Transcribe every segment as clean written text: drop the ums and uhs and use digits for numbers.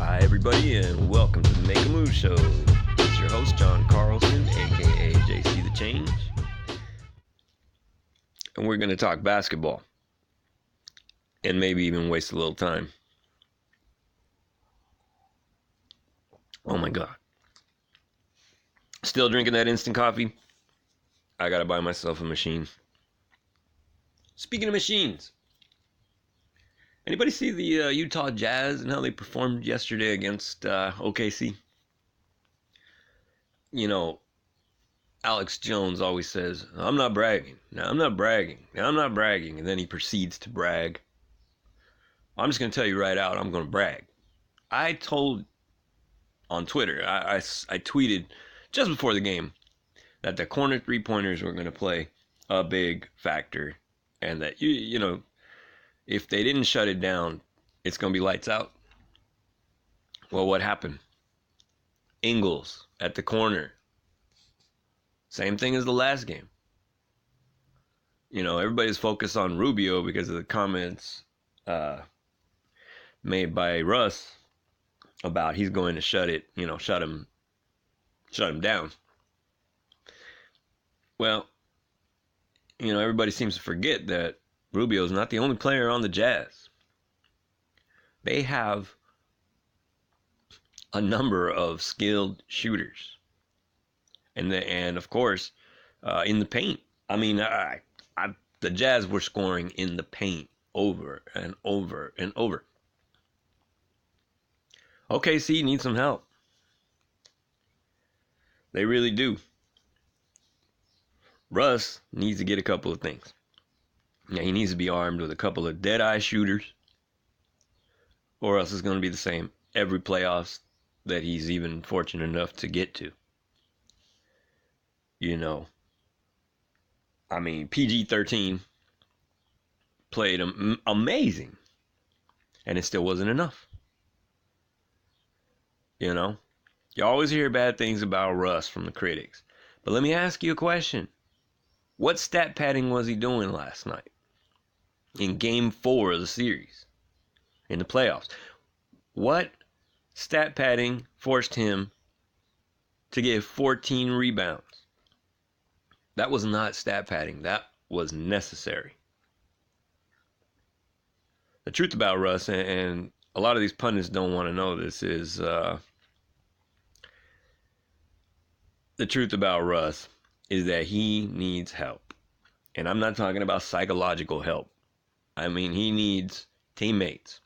Hi, everybody, and welcome to the Make a Move Show. This is your host, John Carlson, aka JC the Change. And we're going to talk basketball. And maybe even waste a little time. Oh my God. Still drinking that instant coffee? I got to buy myself a machine. Speaking of machines, anybody see the Utah Jazz and how they performed yesterday against OKC? You know, Alex Jones always says, I'm not bragging. No, I'm not bragging. No, I'm not bragging. And then he proceeds to brag. I'm just going to tell you right out, I'm going to brag. I told on Twitter, I tweeted just before the game that the corner three-pointers were going to play a big factor. And that, you know, if they didn't shut it down, it's going to be lights out. Well, what happened? Ingles at the corner. Same thing as the last game. You know, everybody's focused on Rubio because of the comments made by Russ about he's going to shut him down. Well, you know, everybody seems to forget that Rubio's not the only player on the Jazz. They have a number of skilled shooters. And of course, in the paint. I mean, the Jazz were scoring in the paint over and over and over. OKC needs some help. They really do. Russ needs to get a couple of things. Yeah, he needs to be armed with a couple of dead-eye shooters, or else it's going to be the same every playoffs that he's even fortunate enough to get to. You know, I mean, PG-13 played amazing, and it still wasn't enough. You know, you always hear bad things about Russ from the critics. But let me ask you a question. What stat padding was he doing last night in Game 4 of the series, in the playoffs? What stat padding forced him to get 14 rebounds? That was not stat padding. That was necessary. The truth about Russ, and a lot of these pundits don't want to know this, is the truth about Russ is that he needs help. And I'm not talking about psychological help. I mean, he needs teammates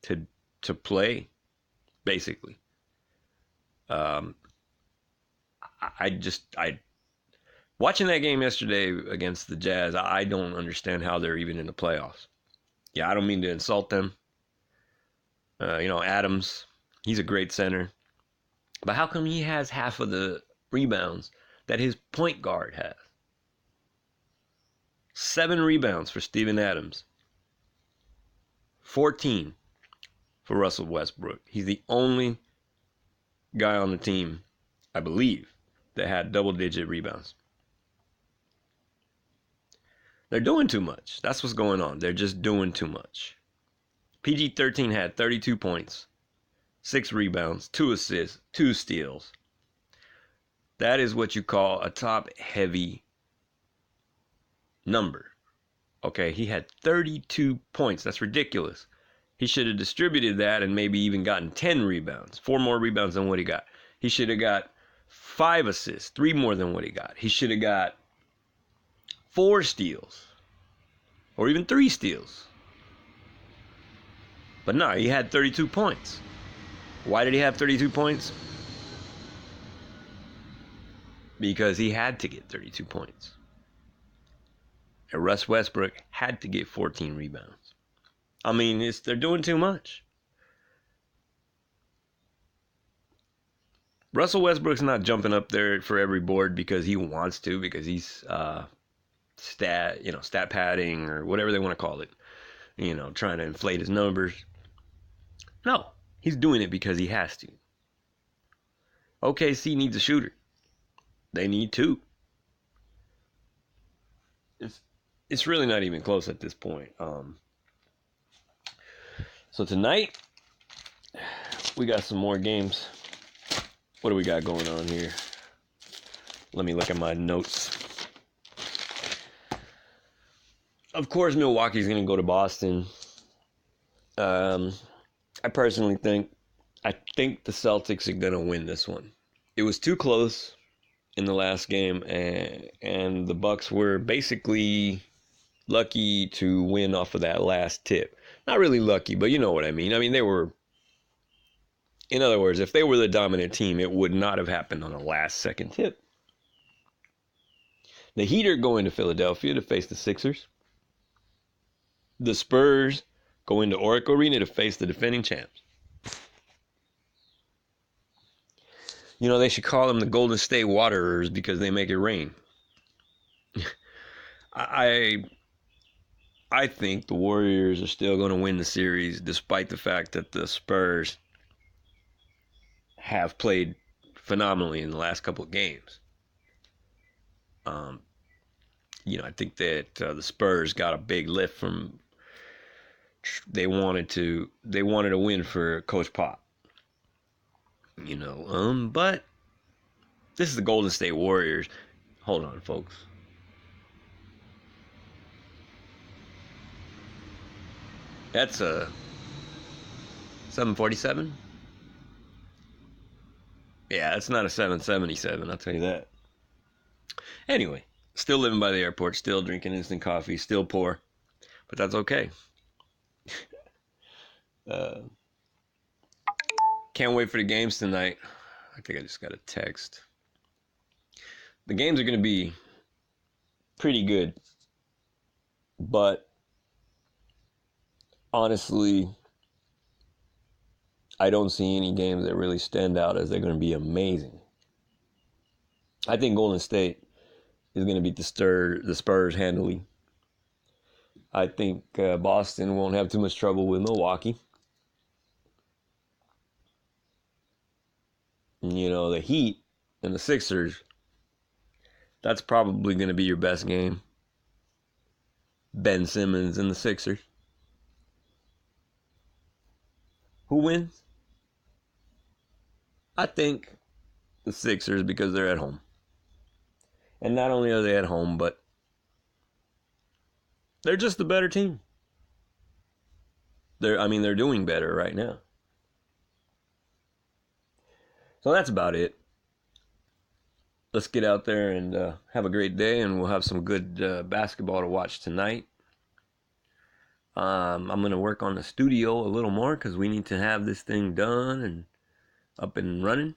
to play, basically. Watching that game yesterday against the Jazz, I don't understand how they're even in the playoffs. Yeah, I don't mean to insult them. You know, Adams, he's a great center. But how come he has half of the rebounds that his point guard has? 7 rebounds for Steven Adams. 14 for Russell Westbrook. He's the only guy on the team, I believe, that had double-digit rebounds. They're doing too much. That's what's going on. They're just doing too much. PG-13 had 32 points, 6 rebounds, 2 assists, 2 steals. That is what you call a top-heavy number. Okay, he had 32 points. That's ridiculous. He should have distributed that and maybe even gotten 10 rebounds, 4 more rebounds than what he got. He should have got 5 assists, 3 more than what he got. He should have got 4 steals or even 3 steals. But no, he had 32 points. Why did he have 32 points? Because he had to get 32 points. And Russ Westbrook had to get 14 rebounds. I mean, they're doing too much. Russell Westbrook's not jumping up there for every board because he wants to, because he's stat padding or whatever they want to call it. You know, trying to inflate his numbers. No, he's doing it because he has to. OKC needs a shooter. They need 2. It's really not even close at this point. So tonight, we got some more games. What do we got going on here? Let me look at my notes. Of course, Milwaukee's going to go to Boston. I personally think the Celtics are going to win this one. It was too close in the last game, and the Bucks were basically lucky to win off of that last tip. Not really lucky, but you know what I mean. I mean, they were, in other words, if they were the dominant team, it would not have happened on a last-second tip. The Heat are going to Philadelphia to face the Sixers. The Spurs go into Oracle Arena to face the defending champs. You know, they should call them the Golden State Waterers because they make it rain. I think the Warriors are still going to win the series despite the fact that the Spurs have played phenomenally in the last couple of games. You know, I think that the Spurs got a big lift from they wanted to win for Coach Pop. You know, but this is the Golden State Warriors. Hold on, folks. That's a 747. Yeah, that's not a 777, I'll tell you that. Anyway, still living by the airport, still drinking instant coffee, still poor, but that's okay. Can't wait for the games tonight. I think I just got a text. The games are going to be pretty good, but honestly, I don't see any games that really stand out as they're going to be amazing. I think Golden State is going to beat the Spurs handily. I think Boston won't have too much trouble with Milwaukee. You know, the Heat and the Sixers, that's probably going to be your best game. Ben Simmons and the Sixers. Who wins? I think the Sixers because they're at home. And not only are they at home, but they're just the better team. They're doing better right now. So that's about it. Let's get out there and have a great day, and we'll have some good basketball to watch tonight. I'm going to work on the studio a little more because we need to have this thing done and up and running.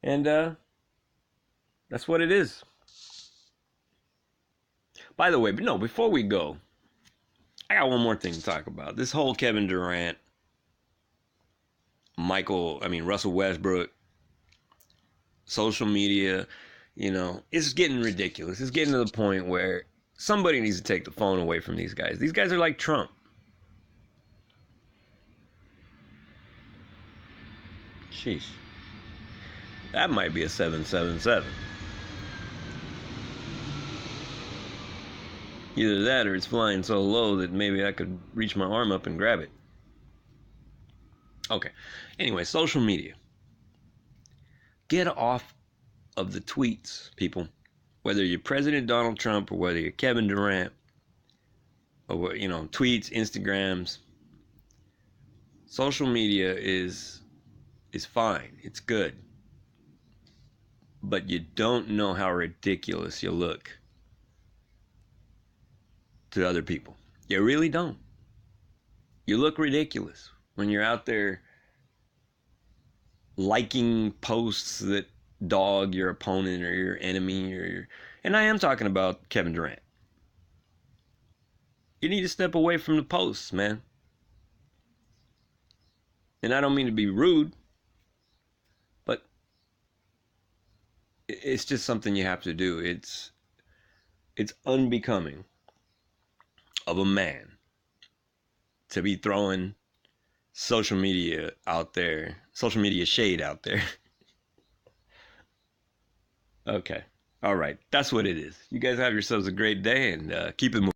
And that's what it is. By the way, before we go, I got one more thing to talk about. This whole Kevin Durant, Russell Westbrook, social media, it's getting ridiculous. It's getting to the point where somebody needs to take the phone away from these guys. These guys are like Trump. Sheesh. That might be a 777. Either that or it's flying so low that maybe I could reach my arm up and grab it. Okay. Anyway, social media. Get off of the tweets, people. Whether you're President Donald Trump or whether you're Kevin Durant or, tweets, Instagrams. Social media is fine. It's good. But you don't know how ridiculous you look to other people. You really don't. You look ridiculous when you're out there liking posts that dog your opponent or your enemy and I am talking about Kevin Durant. You need to step away from the posts, man. And I don't mean to be rude, but it's just something you have to do. It's unbecoming of a man to be throwing social media shade out there. Okay. All right. That's what it is. You guys have yourselves a great day and keep it moving.